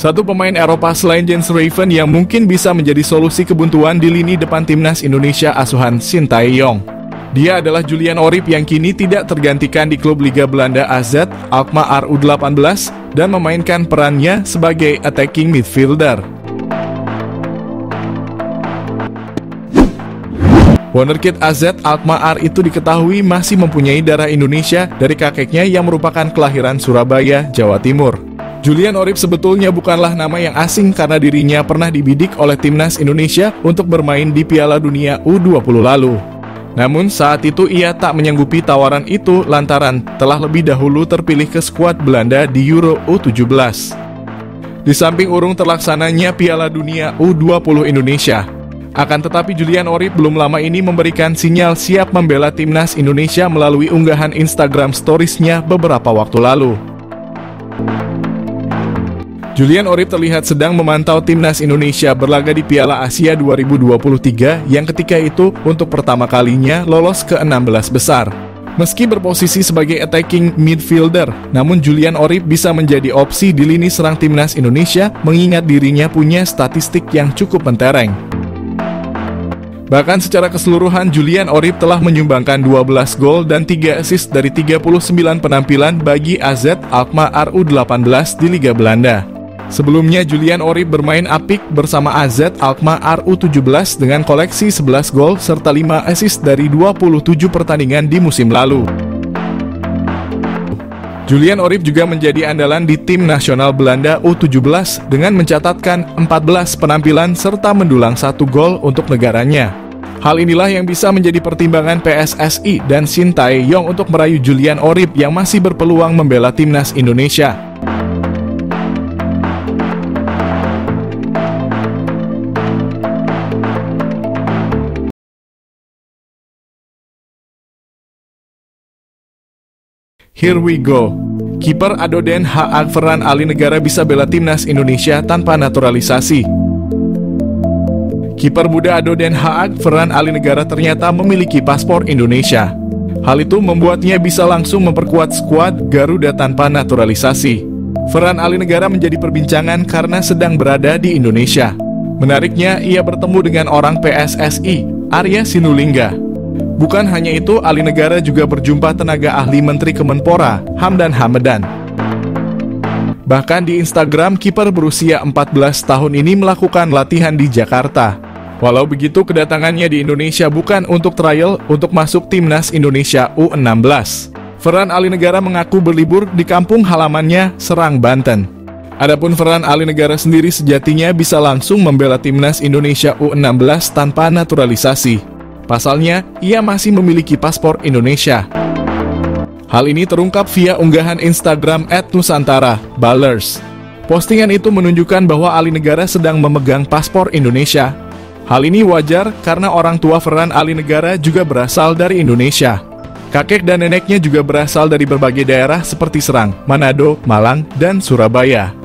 Satu pemain Eropa selain Jens Raven yang mungkin bisa menjadi solusi kebuntuan di lini depan timnas Indonesia asuhan Sintayong. Dia adalah Julian Orip yang kini tidak tergantikan di klub Liga Belanda AZ Alkmaar U18 dan memainkan perannya sebagai attacking midfielder. Wonderkid AZ Alkmaar itu diketahui masih mempunyai darah Indonesia dari kakeknya yang merupakan kelahiran Surabaya, Jawa Timur. Julian Orip sebetulnya bukanlah nama yang asing karena dirinya pernah dibidik oleh timnas Indonesia untuk bermain di Piala Dunia U20 lalu. Namun saat itu ia tak menyanggupi tawaran itu lantaran telah lebih dahulu terpilih ke skuad Belanda di Euro U17. Di samping urung terlaksananya Piala Dunia U20 Indonesia. Akan tetapi Julian Orip belum lama ini memberikan sinyal siap membela timnas Indonesia melalui unggahan Instagram Stories-nya beberapa waktu lalu. Julian Orip terlihat sedang memantau timnas Indonesia berlaga di Piala Asia 2023 yang ketika itu untuk pertama kalinya lolos ke 16 besar. Meski berposisi sebagai attacking midfielder, namun Julian Orip bisa menjadi opsi di lini serang timnas Indonesia mengingat dirinya punya statistik yang cukup mentereng. Bahkan secara keseluruhan Julian Orip telah menyumbangkan 12 gol dan 3 assist dari 39 penampilan bagi AZ Alkmaar U18 di Liga Belanda. Sebelumnya Julian Orip bermain apik bersama AZ Alkmaar U17 dengan koleksi 11 gol serta 5 assist dari 27 pertandingan di musim lalu. Julian Orip juga menjadi andalan di tim nasional Belanda U17 dengan mencatatkan 14 penampilan serta mendulang 1 gol untuk negaranya. Hal inilah yang bisa menjadi pertimbangan PSSI dan Sintayong untuk merayu Julian Orip yang masih berpeluang membela timnas Indonesia. Here we go. Kiper Ado Den Haag Ferran Ali Negara bisa bela timnas Indonesia tanpa naturalisasi. Kiper muda Ado Den Haag Ferran Ali Negara ternyata memiliki paspor Indonesia. Hal itu membuatnya bisa langsung memperkuat skuad Garuda tanpa naturalisasi. Ferran Ali Negara menjadi perbincangan karena sedang berada di Indonesia. Menariknya, ia bertemu dengan orang PSSI, Arya Sinulinga. Bukan hanya itu, Ali Negara juga berjumpa tenaga ahli Menteri Kemenpora, Hamdan Hamadan. Bahkan di Instagram, kiper berusia 14 tahun ini melakukan latihan di Jakarta. Walau begitu, kedatangannya di Indonesia bukan untuk trial untuk masuk timnas Indonesia U16. Ferran Ali Negara mengaku berlibur di kampung halamannya, Serang, Banten. Adapun Ferran Ali Negara sendiri sejatinya bisa langsung membela timnas Indonesia U16 tanpa naturalisasi. Pasalnya, ia masih memiliki paspor Indonesia. Hal ini terungkap via unggahan Instagram @nusantara_ballers. Postingan itu menunjukkan bahwa Ali Negara sedang memegang paspor Indonesia. Hal ini wajar karena orang tua Ferran Ali Negara juga berasal dari Indonesia. Kakek dan neneknya juga berasal dari berbagai daerah seperti Serang, Manado, Malang, dan Surabaya.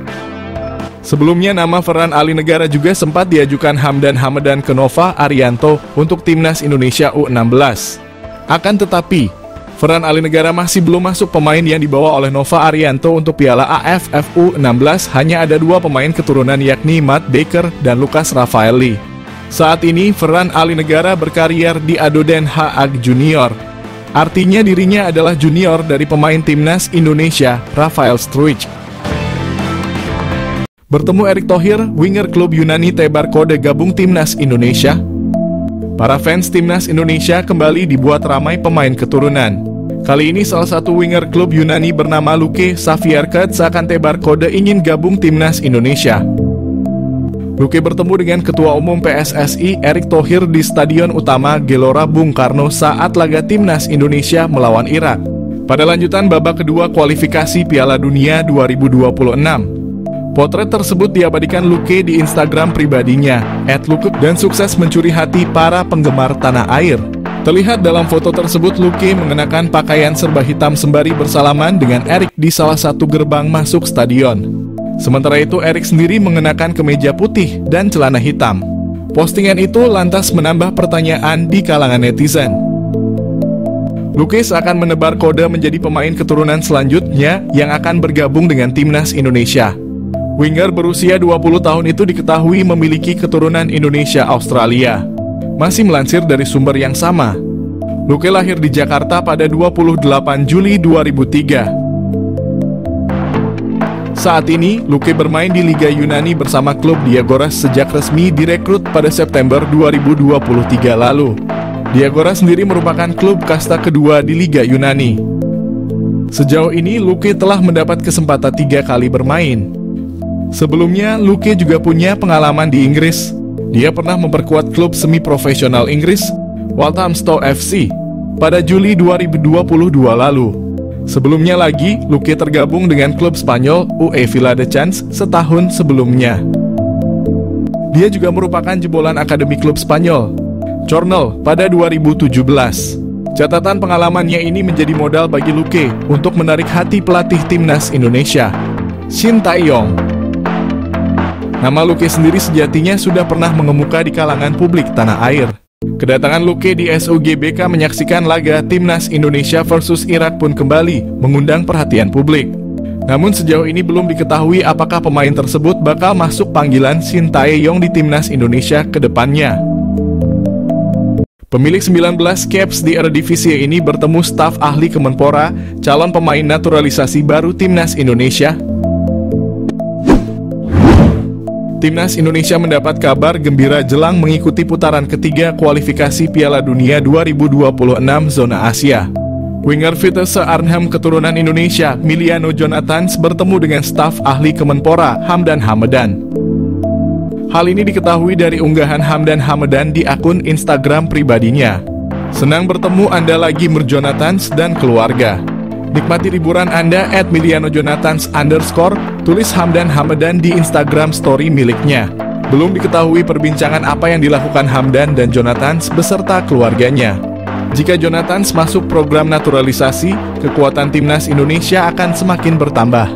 Sebelumnya nama Ferran Ali Negara juga sempat diajukan Hamdan Hamadan ke Nova Arianto untuk timnas Indonesia U16. Akan tetapi, Ferran Ali Negara masih belum masuk pemain yang dibawa oleh Nova Arianto untuk Piala AFF U16. Hanya ada 2 pemain keturunan yakni Matt Baker dan Lucas Rafaeli. Saat ini Ferran Ali Negara berkarier di Ado Den Haag Junior. Artinya dirinya adalah junior dari pemain timnas Indonesia, Rafael Struijk. Bertemu Erick Thohir, winger klub Yunani Tebar Kode gabung timnas Indonesia. Para fans timnas Indonesia kembali dibuat ramai pemain keturunan. Kali ini salah satu winger klub Yunani bernama Luke Savierkad seakan Tebar Kode ingin gabung timnas Indonesia. Luke bertemu dengan Ketua Umum PSSI Erick Thohir di Stadion Utama Gelora Bung Karno saat laga timnas Indonesia melawan Irak. Pada lanjutan babak kedua kualifikasi Piala Dunia 2026. Potret tersebut diabadikan Luke di Instagram pribadinya, @luke, dan sukses mencuri hati para penggemar tanah air. Terlihat dalam foto tersebut Luke mengenakan pakaian serba hitam sembari bersalaman dengan Erick di salah satu gerbang masuk stadion. Sementara itu Erick sendiri mengenakan kemeja putih dan celana hitam. Postingan itu lantas menambah pertanyaan di kalangan netizen. Luke akan menebar kode menjadi pemain keturunan selanjutnya yang akan bergabung dengan timnas Indonesia. Winger berusia 20 tahun itu diketahui memiliki keturunan Indonesia-Australia. Masih melansir dari sumber yang sama, Luque lahir di Jakarta pada 28 Juli 2003. Saat ini, Luque bermain di Liga Yunani bersama klub Diagoras sejak resmi direkrut pada September 2023 lalu. Diagoras sendiri merupakan klub kasta kedua di Liga Yunani. Sejauh ini, Luque telah mendapat kesempatan 3 kali bermain. Sebelumnya, Luque juga punya pengalaman di Inggris. Dia pernah memperkuat klub semi-profesional Inggris, Walthamstow FC, pada Juli 2022 lalu. Sebelumnya lagi, Luque tergabung dengan klub Spanyol UE Viladecans setahun sebelumnya. Dia juga merupakan jebolan akademi klub Spanyol, Cornell, pada 2017. Catatan pengalamannya ini menjadi modal bagi Luque untuk menarik hati pelatih timnas Indonesia, Shin Tae-yong. Nama Luque sendiri sejatinya sudah pernah mengemuka di kalangan publik tanah air. Kedatangan Luque di SUGBK menyaksikan laga timnas Indonesia versus Irak pun kembali mengundang perhatian publik. Namun sejauh ini belum diketahui apakah pemain tersebut bakal masuk panggilan Shin Tae-yong di timnas Indonesia ke depannya. Pemilik 19 caps di Eredivisie ini bertemu staf ahli Kemenpora, calon pemain naturalisasi baru timnas Indonesia. Timnas Indonesia mendapat kabar gembira jelang mengikuti putaran ketiga kualifikasi Piala Dunia 2026 zona Asia. Winger Vitesse Arnhem keturunan Indonesia, Miliano Jonathans, bertemu dengan staf ahli Kemenpora, Hamdan Hamedan. Hal ini diketahui dari unggahan Hamdan Hamedan di akun Instagram pribadinya. Senang bertemu Anda lagi Jonathans dan keluarga. Nikmati liburan Anda @milianojonathans_, tulis Hamdan Hamedan di Instagram story miliknya. Belum diketahui perbincangan apa yang dilakukan Hamdan dan Jonathans beserta keluarganya. Jika Jonathans masuk program naturalisasi, kekuatan timnas Indonesia akan semakin bertambah.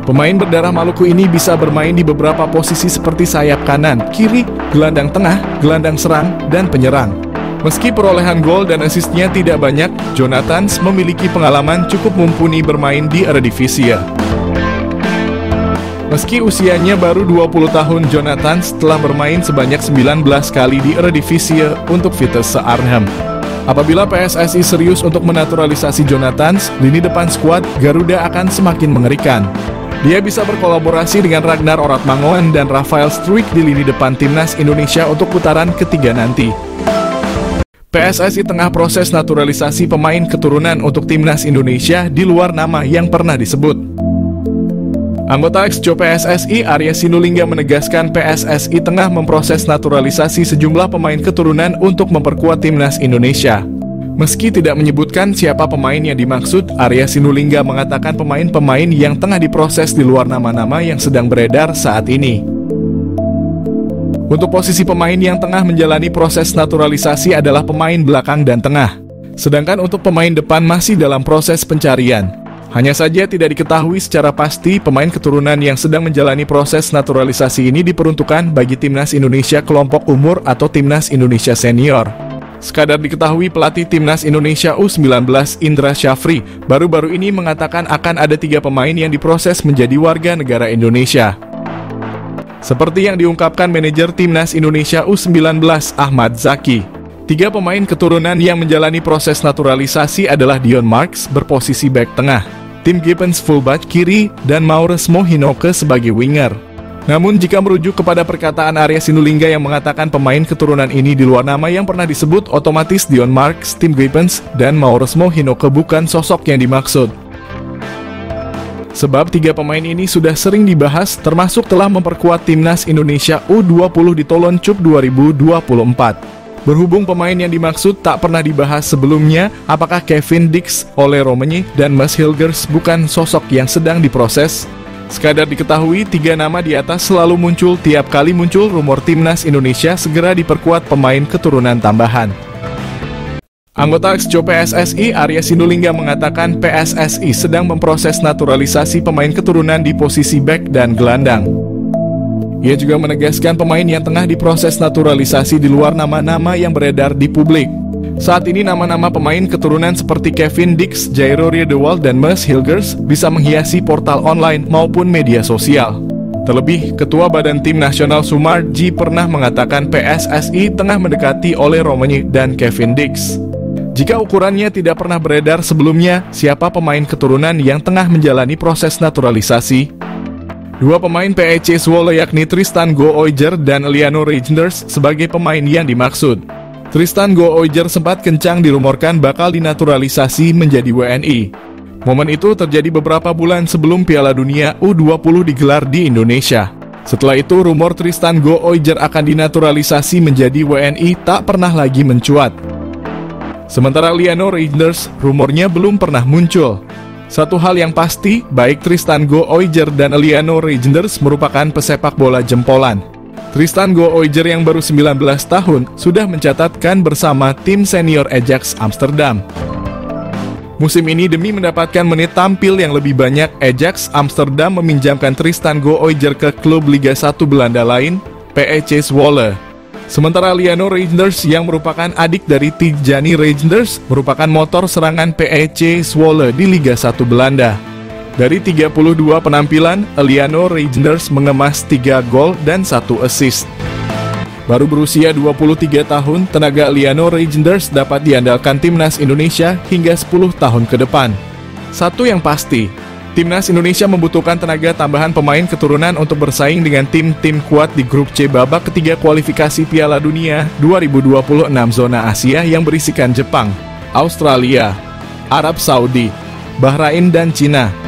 Pemain berdarah Maluku ini bisa bermain di beberapa posisi seperti sayap kanan, kiri, gelandang tengah, gelandang serang, dan penyerang. Meski perolehan gol dan asisnya tidak banyak, Jonathans memiliki pengalaman cukup mumpuni bermain di Eredivisie. Meski usianya baru 20 tahun, Jonathans telah bermain sebanyak 19 kali di Eredivisie untuk Vitesse Arnhem. Apabila PSSI serius untuk menaturalisasi Jonathans, lini depan skuad Garuda akan semakin mengerikan. Dia bisa berkolaborasi dengan Ragnar Oratmangoen dan Rafael Struijk di lini depan timnas Indonesia untuk putaran ketiga nanti. PSSI tengah proses naturalisasi pemain keturunan untuk timnas Indonesia di luar nama yang pernah disebut. Anggota Exco PSSI Arya Sinulinga menegaskan PSSI tengah memproses naturalisasi sejumlah pemain keturunan untuk memperkuat timnas Indonesia. Meski tidak menyebutkan siapa pemain yang dimaksud, Arya Sinulinga mengatakan pemain-pemain yang tengah diproses di luar nama-nama yang sedang beredar saat ini. Untuk posisi pemain yang tengah menjalani proses naturalisasi adalah pemain belakang dan tengah. Sedangkan untuk pemain depan masih dalam proses pencarian. Hanya saja tidak diketahui secara pasti pemain keturunan yang sedang menjalani proses naturalisasi ini diperuntukkan bagi timnas Indonesia kelompok umur atau timnas Indonesia senior. Sekadar diketahui pelatih timnas Indonesia U19 Indra Syafri baru-baru ini mengatakan akan ada 3 pemain yang diproses menjadi warga negara Indonesia. Seperti yang diungkapkan manajer timnas Indonesia U19 Ahmad Zaki, 3 pemain keturunan yang menjalani proses naturalisasi adalah Dion Marks berposisi bek tengah, Tim Gibbons fullback kiri, dan Maures Mohinoke sebagai winger. Namun jika merujuk kepada perkataan Arya Sinulinga yang mengatakan pemain keturunan ini di luar nama yang pernah disebut, otomatis Dion Marks, Tim Gibbons, dan Maures Mohinoke bukan sosok yang dimaksud. Sebab 3 pemain ini sudah sering dibahas, termasuk telah memperkuat timnas Indonesia U20 di Toloncup 2024. Berhubung pemain yang dimaksud tak pernah dibahas sebelumnya, apakah Kevin Dix, Ole Romani, dan Mads Hilgers bukan sosok yang sedang diproses? Sekadar diketahui, 3 nama di atas selalu muncul tiap kali muncul rumor timnas Indonesia segera diperkuat pemain keturunan tambahan. Anggota Exco PSSI Arya Sinulinga mengatakan PSSI sedang memproses naturalisasi pemain keturunan di posisi bek dan gelandang. Ia juga menegaskan pemain yang tengah diproses naturalisasi di luar nama-nama yang beredar di publik. Saat ini nama-nama pemain keturunan seperti Kevin Dix, Jairo Riedewald, dan Mads Hilgers bisa menghiasi portal online maupun media sosial. Terlebih, Ketua Badan Tim Nasional Sumarji pernah mengatakan PSSI tengah mendekati oleh Romani dan Kevin Dix. Jika ukurannya tidak pernah beredar sebelumnya, siapa pemain keturunan yang tengah menjalani proses naturalisasi? Dua pemain PEC Zwolle yakni Tristan Gooijer dan Liano Reijnders sebagai pemain yang dimaksud. Tristan Gooijer sempat kencang dirumorkan bakal dinaturalisasi menjadi WNI. Momen itu terjadi beberapa bulan sebelum Piala Dunia U20 digelar di Indonesia. Setelah itu, rumor Tristan Gooijer akan dinaturalisasi menjadi WNI tak pernah lagi mencuat. Sementara Liano Reijnders, rumornya belum pernah muncul. Satu hal yang pasti, baik Tristan Gooijer dan Liano Reijnders merupakan pesepak bola jempolan. Tristan Gooijer yang baru 19 tahun sudah mencatatkan bersama tim senior Ajax Amsterdam. Musim ini demi mendapatkan menit tampil yang lebih banyak, Ajax Amsterdam meminjamkan Tristan Gooijer ke klub Liga 1 Belanda lain, PEC Zwolle. Sementara Liano Reijnders yang merupakan adik dari Tijani Reijnders merupakan motor serangan PEC Zwolle di Liga 1 Belanda. Dari 32 penampilan, Liano Reijnders mengemas 3 gol dan 1 assist. Baru berusia 23 tahun, tenaga Liano Reijnders dapat diandalkan Timnas Indonesia hingga 10 tahun ke depan. Satu yang pasti, Timnas Indonesia membutuhkan tenaga tambahan pemain keturunan untuk bersaing dengan tim-tim kuat di grup C babak ketiga kualifikasi Piala Dunia 2026 zona Asia yang berisikan Jepang, Australia, Arab Saudi, Bahrain dan Cina.